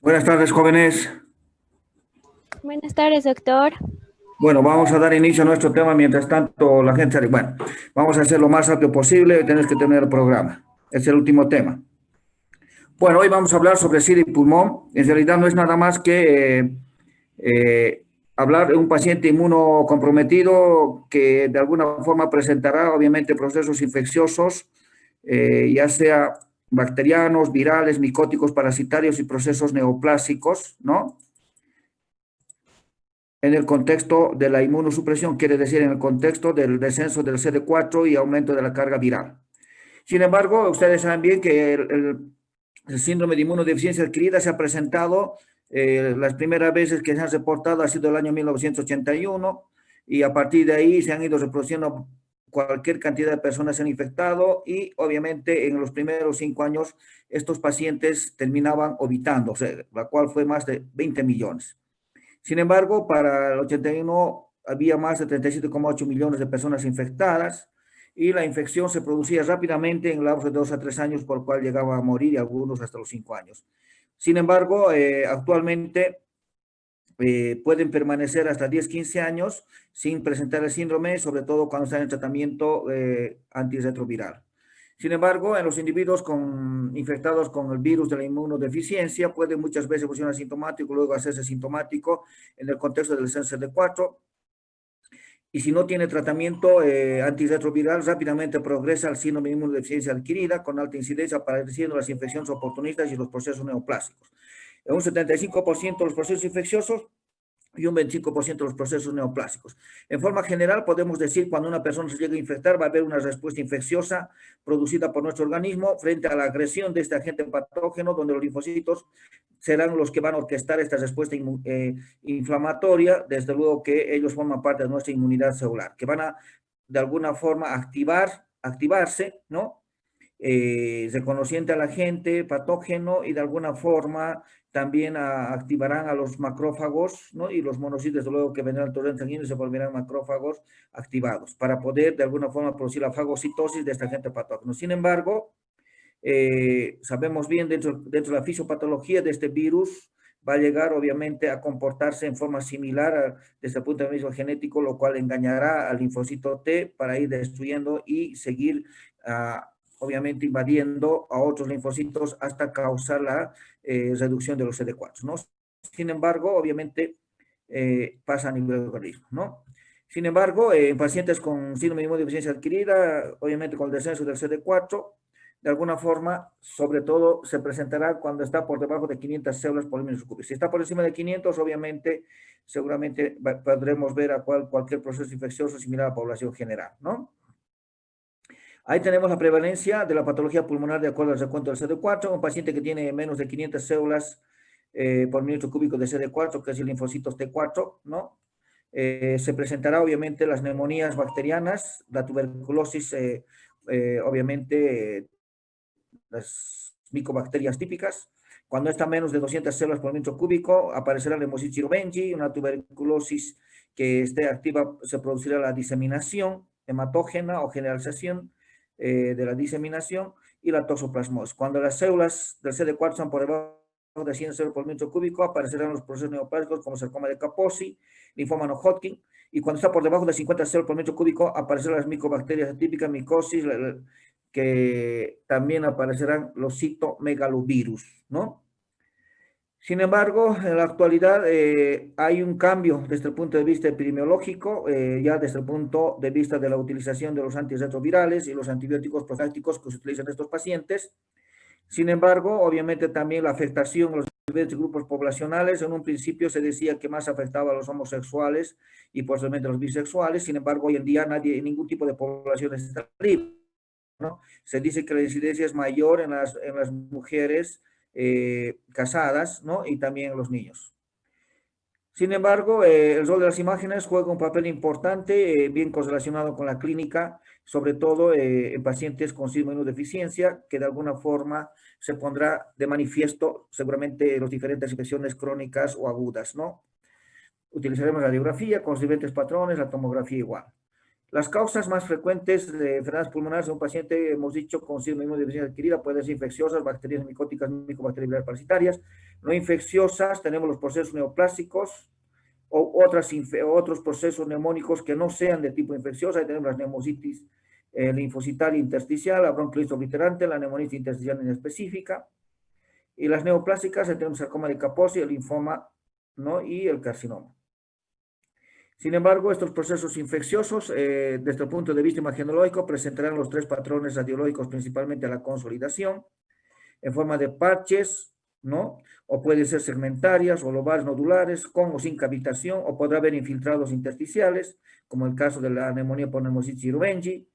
Buenas tardes, jóvenes. Buenas tardes, doctor. Bueno, vamos a dar inicio a nuestro tema. Mientras tanto, la gente sale. Bueno, vamos a hacer lo más rápido posible. Tenemos que terminar el programa. Es el último tema. Bueno, hoy vamos a hablar sobre SIDA y pulmón. En realidad no es nada más que eh, hablar de un paciente inmunocomprometido que de alguna forma presentará, obviamente, procesos infecciosos, ya sea bacterianos, virales, micóticos, parasitarios y procesos neoplásicos, ¿no? En el contexto de la inmunosupresión, quiere decir en el contexto del descenso del CD4 y aumento de la carga viral. Sin embargo, ustedes saben bien que el síndrome de inmunodeficiencia adquirida se ha presentado, las primeras veces que se han reportado ha sido el año 1981 y a partir de ahí se han ido reproduciendo cualquier cantidad de personas se han infectado y obviamente en los primeros 5 años estos pacientes terminaban obitando, o sea, la cual fue más de 20 millones. Sin embargo, para el 81 había más de 37,8 millones de personas infectadas y la infección se producía rápidamente en lapsos de 2 a 3 años, por lo cual llegaba a morir y algunos hasta los 5 años. Sin embargo, actualmente pueden permanecer hasta 10, 15 años sin presentar el síndrome, sobre todo cuando están en tratamiento antirretroviral. Sin embargo, en los individuos infectados con el virus de la inmunodeficiencia, puede muchas veces funcionar asintomático, luego hacerse sintomático en el contexto del CD4. Y si no tiene tratamiento antirretroviral, rápidamente progresa al síndrome de inmunodeficiencia adquirida con alta incidencia, apareciendo las infecciones oportunistas y los procesos neoplásicos. En un 75% de los procesos infecciosos y un 25% de los procesos neoplásicos. En forma general, podemos decir cuando una persona se llega a infectar, va a haber una respuesta infecciosa producida por nuestro organismo frente a la agresión de este agente patógeno, donde los linfocitos serán los que van a orquestar esta respuesta inflamatoria. Desde luego que ellos forman parte de nuestra inmunidad celular, que van a, de alguna forma, activarse, ¿no? Reconociente al agente patógeno y de alguna forma también activarán a los macrófagos, ¿no? Y los monocitos, desde luego que vendrán al torrente sanguíneo y se volverán macrófagos activados para poder de alguna forma producir la fagocitosis de este agente patógeno. Sin embargo, sabemos bien dentro de la fisiopatología de este virus va a llegar obviamente a comportarse en forma similar desde el punto de vista genético, lo cual engañará al linfocito T para ir destruyendo y seguir obviamente invadiendo a otros linfocitos hasta causar la reducción de los CD4, ¿no? Sin embargo, obviamente pasa a nivel del organismo, ¿no? Sin embargo, en pacientes con síndrome de inmunodeficiencia adquirida, obviamente con el descenso del CD4, de alguna forma, sobre todo, se presentará cuando está por debajo de 500 células por milímetro cúbico. Si está por encima de 500, obviamente, seguramente podremos ver a cualquier proceso infeccioso similar a la población general, ¿no? Ahí tenemos la prevalencia de la patología pulmonar de acuerdo al recuento del CD4. Un paciente que tiene menos de 500 células por milímetro cúbico de CD4, que es el linfocitos T4, ¿no? Se presentará obviamente las neumonías bacterianas, la tuberculosis, obviamente las micobacterias típicas. Cuando está menos de 200 células por metro cúbico, aparecerá la hemositis chirobengi, una tuberculosis que esté activa, se producirá la diseminación hematógena o generalización de la diseminación y la toxoplasmosis. Cuando las células del CD4 están por debajo de 100 células por metro cúbico, aparecerán los procesos neoplásicos como sarcoma de Kaposi, linfoma no-Hodgkin, y cuando está por debajo de 50 células por metro cúbico, aparecerán las micobacterias atípicas, micosis, que también aparecerán los citomegalovirus, ¿no? Sin embargo, en la actualidad hay un cambio desde el punto de vista epidemiológico, ya desde el punto de vista de la utilización de los antirretrovirales y los antibióticos profilácticos que se utilizan en estos pacientes. Sin embargo, obviamente también la afectación a los diferentes grupos poblacionales, en un principio se decía que más afectaba a los homosexuales y posiblemente a los bisexuales. Sin embargo, hoy en día ningún tipo de población está libre, ¿no? Se dice que la incidencia es mayor en las mujeres casadas, ¿no? Y también en los niños. Sin embargo, el rol de las imágenes juega un papel importante, bien correlacionado con la clínica, sobre todo en pacientes con síndrome de inmunodeficiencia, que de alguna forma se pondrá de manifiesto seguramente las diferentes infecciones crónicas o agudas, ¿no? Utilizaremos la radiografía con los diferentes patrones, la tomografía igual. Las causas más frecuentes de enfermedades pulmonares en un paciente, hemos dicho, con síndrome de inmunodeficiencia adquirida, pueden ser infecciosas, bacterias micóticas, micobacterias parasitarias, No infecciosas, tenemos los procesos neoplásicos o otros procesos neumónicos que no sean de tipo infeccioso. Ahí tenemos las neumocitis linfocitaria intersticial, la bronquiolitis obliterante, la neumonitis intersticial inespecífica. Y las neoplásicas, tenemos sarcoma de Kaposi, el linfoma, ¿no? Y el carcinoma. Sin embargo, estos procesos infecciosos, desde el punto de vista imagenológico, presentarán los tres patrones radiológicos, principalmente la consolidación, en forma de parches, ¿no? O pueden ser segmentarias o lobales nodulares, con o sin cavitación, o podrá haber infiltrados intersticiales, como el caso de la neumonía por neumocitis girubengi.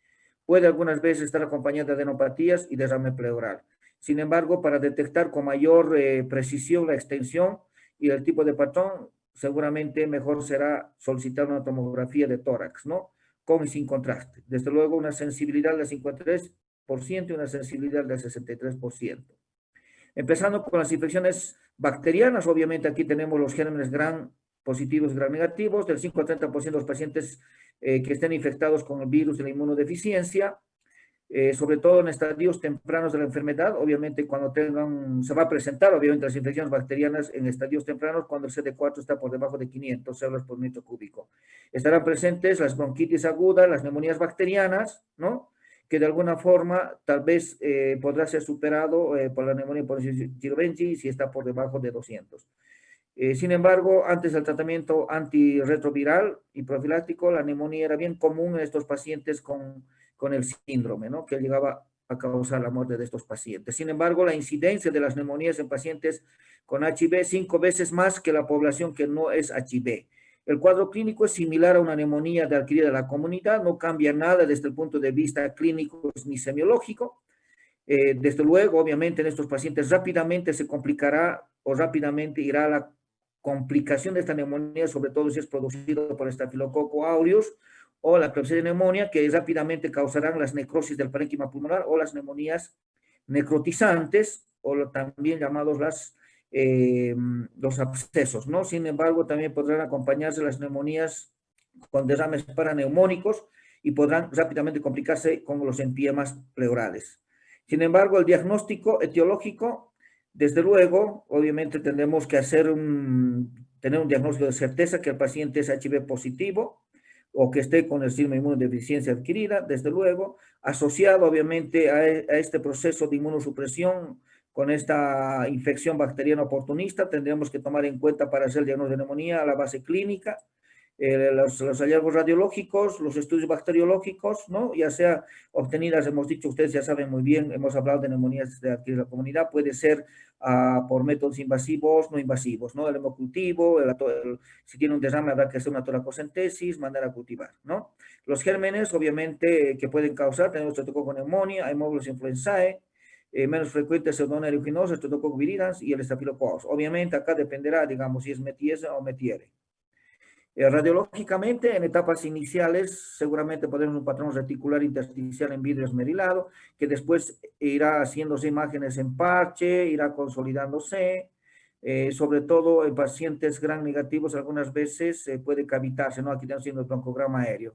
Puede algunas veces estar acompañada de adenopatías y derrame pleural. Sin embargo, para detectar con mayor precisión la extensión y el tipo de patrón, seguramente mejor será solicitar una tomografía de tórax, ¿no? Con y sin contraste. Desde luego, una sensibilidad del 53% y una sensibilidad del 63%. Empezando con las infecciones bacterianas, obviamente aquí tenemos los gérmenes gram positivos y gram negativos, del 5 al 30% de los pacientes que estén infectados con el virus de la inmunodeficiencia, sobre todo en estadios tempranos de la enfermedad. Obviamente cuando se va a presentar obviamente las infecciones bacterianas en estadios tempranos cuando el CD4 está por debajo de 500 células por metro cúbico. Estarán presentes las bronquitis agudas, las neumonías bacterianas, ¿no? Que de alguna forma tal vez podrá ser superado por la neumonía por girubengi si está por debajo de 200. Sin embargo, antes del tratamiento antirretroviral y profiláctico, la neumonía era bien común en estos pacientes con el síndrome, ¿no? Que llegaba a causar la muerte de estos pacientes. Sin embargo, la incidencia de las neumonías en pacientes con HIV 5 veces más que la población que no es HIV. El cuadro clínico es similar a una neumonía adquirida de la comunidad, no cambia nada desde el punto de vista clínico ni semiológico. Desde luego, obviamente, en estos pacientes rápidamente se complicará o rápidamente irá a la complicación de esta neumonía, sobre todo si es producido por Staphylococcus aureus o la Klebsiella pneumoniae, que rápidamente causarán las necrosis del parénquima pulmonar o las neumonías necrotizantes, o también llamados los abscesos, ¿no? Sin embargo, también podrán acompañarse las neumonías con derrames paraneumónicos y podrán rápidamente complicarse con los empiemas pleurales. Sin embargo, el diagnóstico etiológico, desde luego, obviamente tendremos que tener un diagnóstico de certeza que el paciente es HIV positivo o que esté con el síndrome de inmunodeficiencia adquirida, desde luego, asociado obviamente a este proceso de inmunosupresión con esta infección bacteriana oportunista. Tendremos que tomar en cuenta para hacer el diagnóstico de neumonía a la base clínica, los hallazgos radiológicos, los estudios bacteriológicos, ¿no? Ya sea obtenidas, hemos dicho, ustedes ya saben muy bien, hemos hablado de neumonías de la comunidad, puede ser por métodos invasivos, no invasivos, ¿no? El hemocultivo, si tiene un derrame habrá que hacer una toracocentesis, mandar a cultivar, ¿no? Los gérmenes, obviamente, que pueden causar, tenemos Streptococcus pneumoniae, Haemophilus influenzae, menos frecuente Pseudomonas aeruginosa, Streptococcus viridans y el Staphylococcus. Obviamente acá dependerá, digamos, si es metiesa o metiere. Radiológicamente, en etapas iniciales, seguramente podremos un patrón reticular intersticial en vidrio esmerilado, que después irá haciéndose imágenes en parche, irá consolidándose, sobre todo en pacientes gram negativos, algunas veces puede cavitarse, ¿no? Aquí estamos haciendo el broncograma aéreo.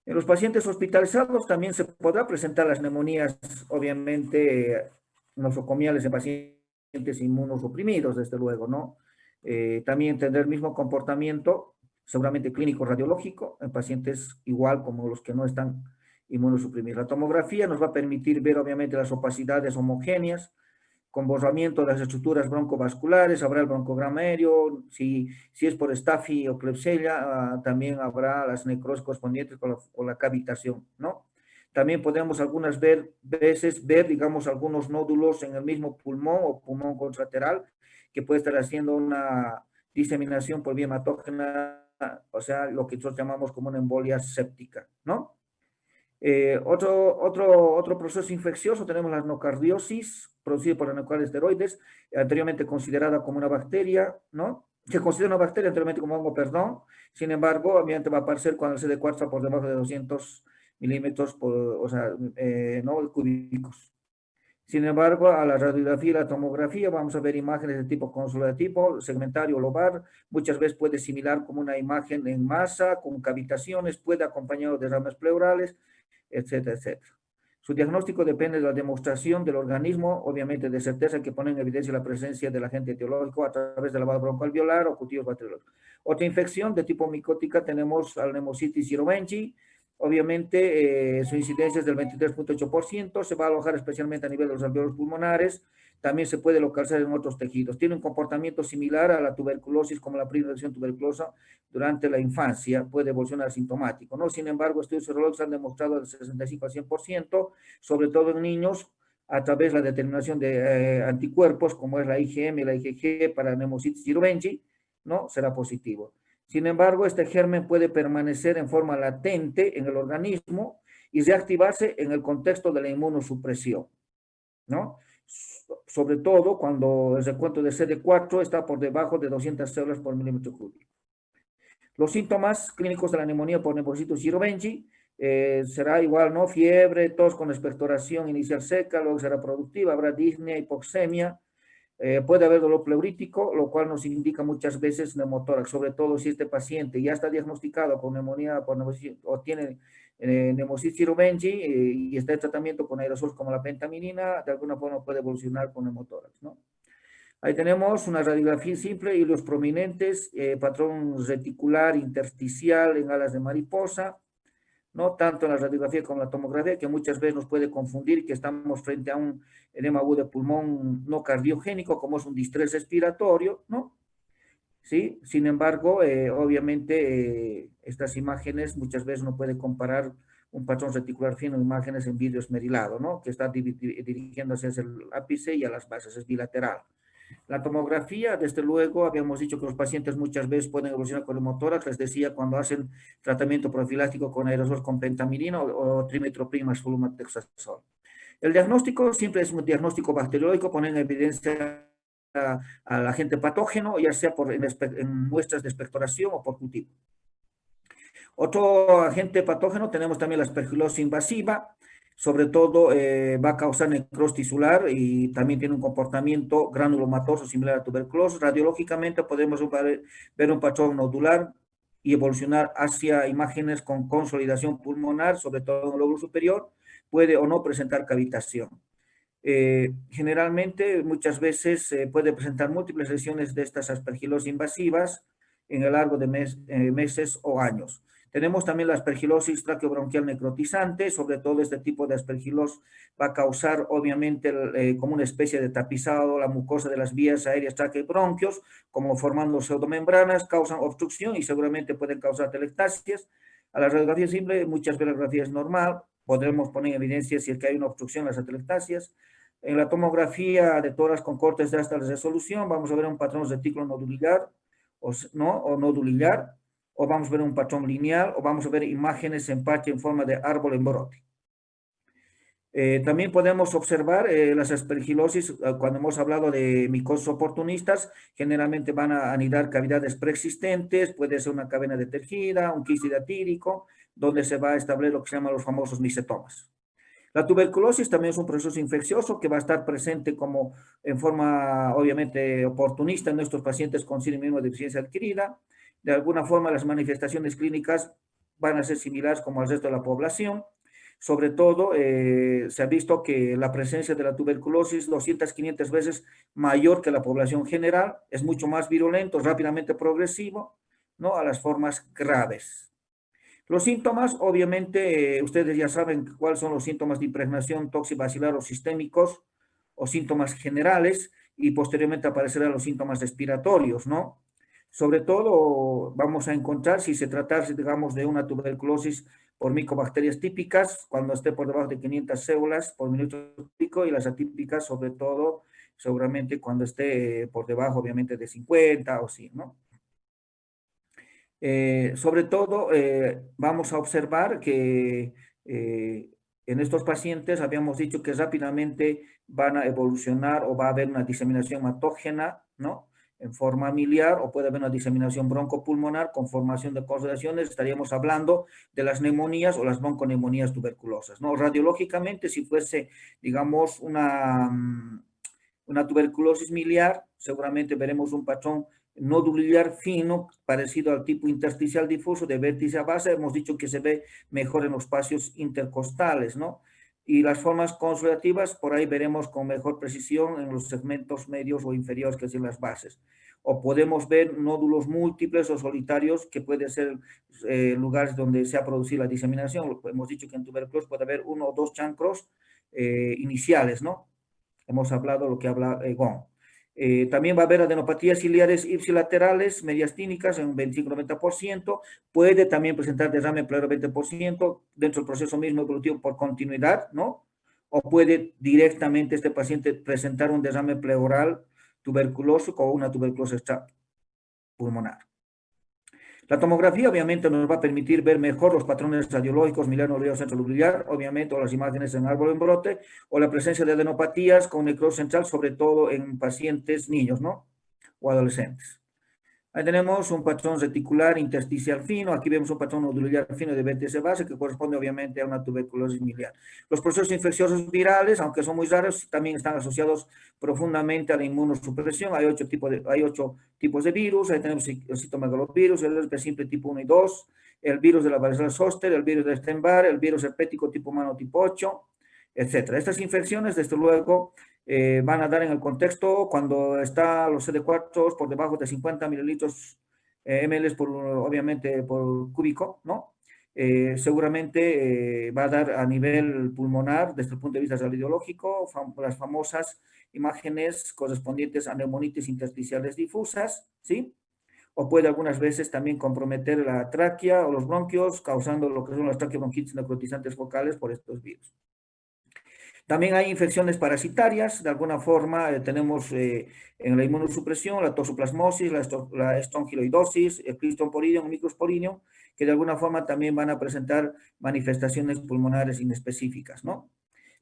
En los pacientes hospitalizados también se podrá presentar las neumonías, obviamente, nosocomiales en pacientes inmunosuprimidos, desde luego, ¿no? También tendrá el mismo comportamiento, seguramente clínico radiológico, en pacientes igual como los que no están inmunosuprimidos. La tomografía nos va a permitir ver obviamente las opacidades homogéneas, con borramiento de las estructuras broncovasculares, habrá el broncograma aéreo, si es por Staphy o Klebsiella, también habrá las necrosis correspondientes con la cavitación, ¿no? También podemos algunas veces ver, digamos, algunos nódulos en el mismo pulmón o pulmón contralateral, que puede estar haciendo una diseminación por vía hematógena, o sea, lo que nosotros llamamos como una embolia séptica, ¿no? Otro proceso infeccioso, tenemos la nocardiosis, producida por esteroides, anteriormente considerada como una bacteria, ¿no? Se considera una bacteria anteriormente como hongo, perdón. Sin embargo, obviamente va a aparecer cuando el CD4 está por debajo de 200 milímetros, ¿no? Cúbicos. Sin embargo, a la radiografía y la tomografía vamos a ver imágenes de tipo consolidativo, segmentario, lobar. Muchas veces puede similar como una imagen en masa, con cavitaciones, puede acompañado de derrames pleurales, etcétera, etcétera. Su diagnóstico depende de la demostración del organismo, obviamente de certeza que pone en evidencia la presencia del agente etiológico a través del lavado broncoalveolar o cultivos bacteriológicos. Otra infección de tipo micótica tenemos al Pneumocystis jirovecii. Obviamente su incidencia es del 23.8%, se va a alojar especialmente a nivel de los alveolos pulmonares, también se puede localizar en otros tejidos. Tiene un comportamiento similar a la tuberculosis como la primera infección tuberculosa durante la infancia, puede evolucionar asintomático, ¿no? Sin embargo, estudios serológicos han demostrado del 65 al 100%, sobre todo en niños, a través de la determinación de anticuerpos, como es la IgM y la IgG para Pneumocystis jirovecii, ¿no? Será positivo. Sin embargo, este germen puede permanecer en forma latente en el organismo y reactivarse en el contexto de la inmunosupresión, ¿no? Sobre todo cuando el recuento de CD4 está por debajo de 200 células por milímetro cúbico. Los síntomas clínicos de la neumonía por Pneumocystis jirovecii será igual, ¿no? Fiebre, tos con expectoración inicial seca, luego será productiva, habrá disnea, hipoxemia, puede haber dolor pleurítico, lo cual nos indica muchas veces neumotórax, sobre todo si este paciente ya está diagnosticado con neumonía por o tiene Pneumocystis jirovecii y está en tratamiento con aerosols como la pentaminina, de alguna forma puede evolucionar con neumotórax, ¿no? Ahí tenemos una radiografía simple, hilos prominentes, patrón reticular intersticial en alas de mariposa, ¿no? Tanto en la radiografía como en la tomografía, que muchas veces nos puede confundir que estamos frente a un edema agudo de pulmón no cardiogénico, como es un distrés respiratorio, ¿no? ¿Sí? Sin embargo, obviamente, estas imágenes muchas veces no puede comparar un patrón reticular fino de imágenes en vidrio esmerilado, ¿no? Que está dirigiéndose hacia el ápice y a las bases, es bilateral. La tomografía, desde luego, habíamos dicho que los pacientes muchas veces pueden evolucionar con neumotórax, les decía, cuando hacen tratamiento profiláctico con aerosol con pentaminina o trimetoprim más flumotexazol. El diagnóstico siempre es un diagnóstico bacteriológico, poner en evidencia al agente patógeno, ya sea en muestras de expectoración o por cultivo. Otro agente patógeno, tenemos también la aspergilosis invasiva, sobre todo va a causar necrosis tisular y también tiene un comportamiento granulomatoso similar a tuberculosis. Radiológicamente podemos ver un patrón nodular y evolucionar hacia imágenes con consolidación pulmonar, sobre todo en el lóbulo superior, puede o no presentar cavitación. Generalmente, muchas veces puede presentar múltiples lesiones de estas aspergilosis invasivas en el largo de meses o años. Tenemos también la aspergilosis traqueobronquial necrotizante, sobre todo este tipo de aspergilosis va a causar obviamente como una especie de tapizado la mucosa de las vías aéreas tráquea y bronquios, como formando pseudomembranas, causan obstrucción y seguramente pueden causar telectasias. A la radiografía simple, muchas veces la radiografía es normal, podremos poner en evidencia si es que hay una obstrucción en las atelectasias. En la tomografía de tórax con cortes de alta resolución vamos a ver un patrón retículo nodular o nodular, o vamos a ver un patrón lineal, o vamos a ver imágenes en parche en forma de árbol en brote. También podemos observar las aspergilosis, cuando hemos hablado de micosis oportunistas, generalmente van a anidar cavidades preexistentes, puede ser una cadena de tejida, un quiste atírico, donde se va a establecer lo que se llaman los famosos micetomas. La tuberculosis también es un proceso infeccioso que va a estar presente como en forma obviamente oportunista en nuestros pacientes con síndrome de inmunodeficiencia adquirida. De alguna forma las manifestaciones clínicas van a ser similares como al resto de la población. Sobre todo se ha visto que la presencia de la tuberculosis 200, 500 veces mayor que la población general, es mucho más virulento, rápidamente progresivo, ¿no? A las formas graves. Los síntomas, obviamente, ustedes ya saben cuáles son los síntomas de impregnación toxibacilar o sistémicos o síntomas generales y posteriormente aparecerán los síntomas respiratorios, ¿no? Sobre todo vamos a encontrar si se tratase, digamos, de una tuberculosis por micobacterias típicas, cuando esté por debajo de 500 células por minuto cúbico y las atípicas, sobre todo, seguramente cuando esté por debajo, obviamente, de 50 o 100, ¿no? Sobre todo, vamos a observar que en estos pacientes habíamos dicho que rápidamente van a evolucionar o va a haber una diseminación hematógena, ¿no? En forma miliar o puede haber una diseminación broncopulmonar con formación de consolidaciones. Estaríamos hablando de las neumonías o las bronconeumonías tuberculosas, ¿no? Radiológicamente, si fuese, digamos, una tuberculosis miliar, seguramente veremos un patrón nodular fino, parecido al tipo intersticial difuso de vértice a base. Hemos dicho que se ve mejor en los espacios intercostales, ¿no? Y las formas consolidativas, por ahí veremos con mejor precisión en los segmentos medios o inferiores, que son las bases. O podemos ver nódulos múltiples o solitarios, que pueden ser lugares donde se ha producido la diseminación. Hemos dicho que en tuberculosis puede haber 1 o 2 chancros iniciales, ¿no? Hemos hablado de lo que habla Gon. También va a haber adenopatías ciliares ipsilaterales mediastínicas en un 25-90%. Puede también presentar derrame pleural 20% dentro del proceso mismo evolutivo por continuidad, ¿no? O puede directamente este paciente presentar un derrame pleural tuberculósico o una tuberculosis pulmonar. La tomografía obviamente nos va a permitir ver mejor los patrones radiológicos miliar centronuclear, obviamente, o las imágenes en árbol en brote, o la presencia de adenopatías con necrosis central, sobre todo en pacientes niños, ¿no? O adolescentes. Ahí tenemos un patrón reticular intersticial fino, aquí vemos un patrón nodular fino de BTS base que corresponde obviamente a una tuberculosis miliar. Los procesos infecciosos virales, aunque son muy raros, también están asociados profundamente a la inmunosupresión. Hay 8 tipos de virus, ahí tenemos el citomegalovirus, el herpes simple tipo 1 y 2, el virus de la varicela zoster, el virus de Epstein-Barr, el virus herpético tipo humano tipo 8, etc. Estas infecciones, desde luego, van a dar en el contexto cuando está los CD4 por debajo de 50 mililitros ml obviamente por cúbico, ¿no? Seguramente va a dar a nivel pulmonar, desde el punto de vista radiológico, las famosas imágenes correspondientes a neumonitis intersticiales difusas, ¿sí? O puede algunas veces también comprometer la tráquea o los bronquios, causando lo que son las traqueobronquitis necrotizantes focales por estos virus. También hay infecciones parasitarias, de alguna forma tenemos en la inmunosupresión la toxoplasmosis, la estrongiloidosis, el Clostridium o Microsporidium, que de alguna forma también van a presentar manifestaciones pulmonares inespecíficas, ¿no?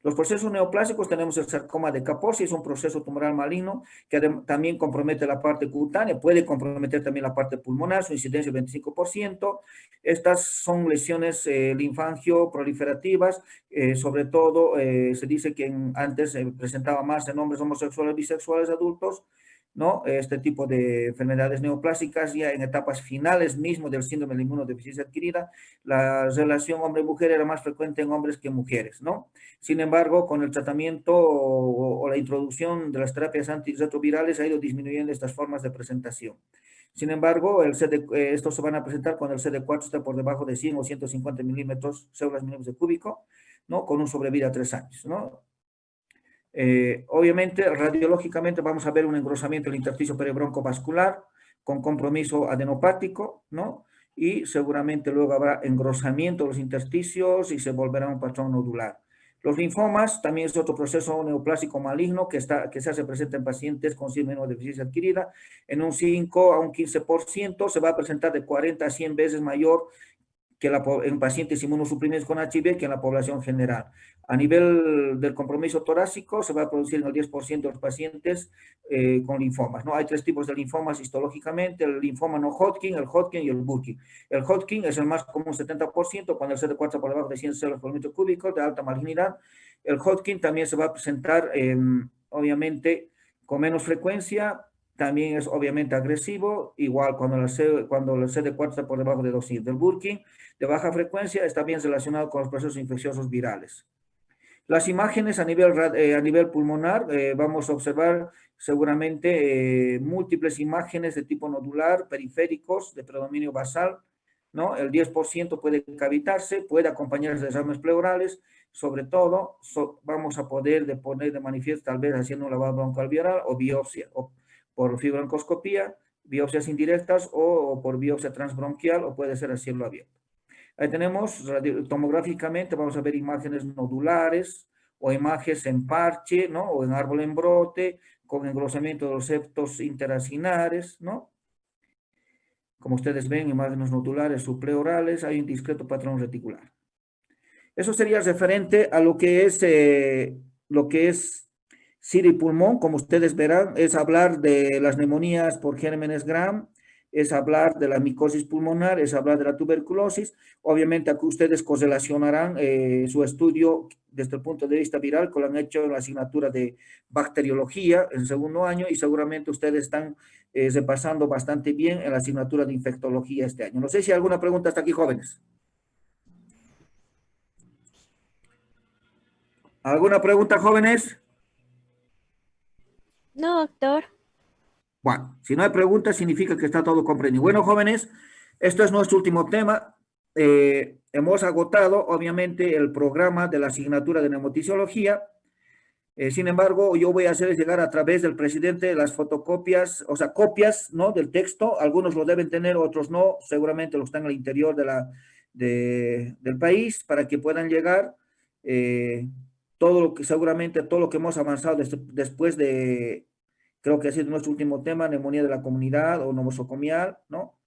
Los procesos neoplásicos, tenemos el sarcoma de Kaposi, es un proceso tumoral maligno que también compromete la parte cutánea, puede comprometer también la parte pulmonar, su incidencia es 25%. Estas son lesiones linfangio proliferativas, sobre todo se dice que antes se presentaba más en hombres homosexuales, bisexuales, adultos, ¿no? Este tipo de enfermedades neoplásicas ya en etapas finales mismo del síndrome de inmunodeficiencia adquirida, la relación hombre-mujer era más frecuente en hombres que en mujeres, ¿no? Sin embargo, con el tratamiento o la introducción de las terapias antirretrovirales ha ido disminuyendo estas formas de presentación. Sin embargo, estos se van a presentar cuando el CD4 está por debajo de 100 o 150 células milímetros de cúbico, ¿no? Con un sobrevida a 3 años, ¿no? Obviamente, radiológicamente vamos a ver un engrosamiento del intersticio periebroncovascular con compromiso adenopático, ¿no? Y seguramente luego habrá engrosamiento de los intersticios y se volverá un patrón nodular. Los linfomas también es otro proceso neoplásico maligno que se hace presente en pacientes con síndrome de inmunodeficiencia adquirida. En un 5 a un 15% se va a presentar de 40 a 100 veces mayor que en pacientes inmunosuprimidos con HIV que en la población general. A nivel del compromiso torácico se va a producir en el 10% de los pacientes con linfomas, ¿no? Hay 3 tipos de linfomas histológicamente, el linfoma no Hodgkin, el Hodgkin y el Burkitt. El Hodgkin es el más común, 70%, cuando el CD4 por debajo de 100 células por metro cúbico, de alta malignidad. El Hodgkin también se va a presentar, obviamente, con menos frecuencia, también es obviamente agresivo, igual cuando el CD4 está por debajo de 200. El Burkitt de baja frecuencia está bien relacionado con los procesos infecciosos virales. Las imágenes a nivel pulmonar, vamos a observar seguramente múltiples imágenes de tipo nodular, periféricos, de predominio basal, ¿no? El 10% puede cavitarse, puede acompañarse de derrames pleurales, sobre todo vamos a poder poner de manifiesto tal vez haciendo un lavado broncoalveolar o biopsia, o por fibroncoscopía, biopsias indirectas o por biopsia transbronquial, o puede ser a cielo abierto. Ahí tenemos, tomográficamente, vamos a ver imágenes nodulares o imágenes en parche, ¿no? O en árbol en brote, con engrosamiento de los septos interacinares, ¿no? Como ustedes ven, imágenes nodulares supleorales, hay un discreto patrón reticular. Eso sería referente a lo que es SIDA y pulmón. Como ustedes verán, es hablar de las neumonías por gérmenes Gram, es hablar de la micosis pulmonar, es hablar de la tuberculosis. Obviamente aquí ustedes correlacionarán su estudio desde el punto de vista viral, que lo han hecho en la asignatura de bacteriología en segundo año, y seguramente ustedes están repasando bastante bien en la asignatura de infectología este año. No sé si hay alguna pregunta hasta aquí, jóvenes. ¿Alguna pregunta, jóvenes? No, doctor. Bueno, si no hay preguntas, significa que está todo comprendido. Bueno, jóvenes, esto es nuestro último tema. Hemos agotado, obviamente, el programa de la asignatura de neumoticiología. Sin embargo, yo voy a hacerles llegar a través del presidente las fotocopias, o sea, copias, ¿no? Del texto. Algunos lo deben tener, otros no. Seguramente los están en el interior del país para que puedan llegar. Todo lo que, seguramente, todo lo que hemos avanzado después de, creo que ha sido nuestro último tema, neumonía de la comunidad o nosocomial, ¿no?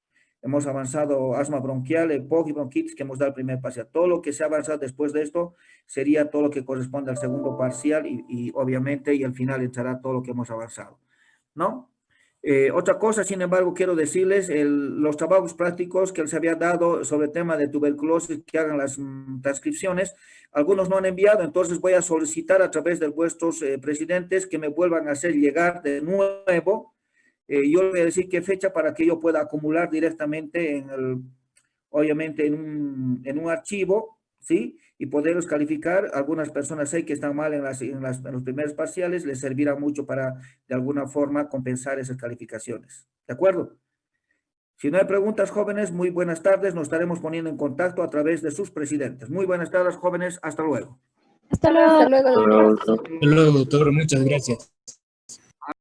Hemos avanzado asma bronquial, EPOC y bronquitis que hemos dado el primer parcial. Todo lo que se ha avanzado después de esto sería todo lo que corresponde al segundo parcial y obviamente y al final entrará todo lo que hemos avanzado, ¿no? Otra cosa, sin embargo, quiero decirles, los trabajos prácticos que les había dado sobre el tema de tuberculosis, que hagan las transcripciones, algunos no han enviado, entonces voy a solicitar a través de vuestros presidentes que me vuelvan a hacer llegar de nuevo. Yo le voy a decir qué fecha para que yo pueda acumular directamente obviamente en un archivo, ¿sí? Y poderlos calificar. Algunas personas sé que están mal en los primeros parciales, les servirá mucho para, de alguna forma, compensar esas calificaciones. ¿De acuerdo? Si no hay preguntas, jóvenes, muy buenas tardes. Nos estaremos poniendo en contacto a través de sus presidentes. Muy buenas tardes, jóvenes. Hasta luego. Hasta luego. Hasta luego, doctor. Hasta luego, doctor. Muchas gracias.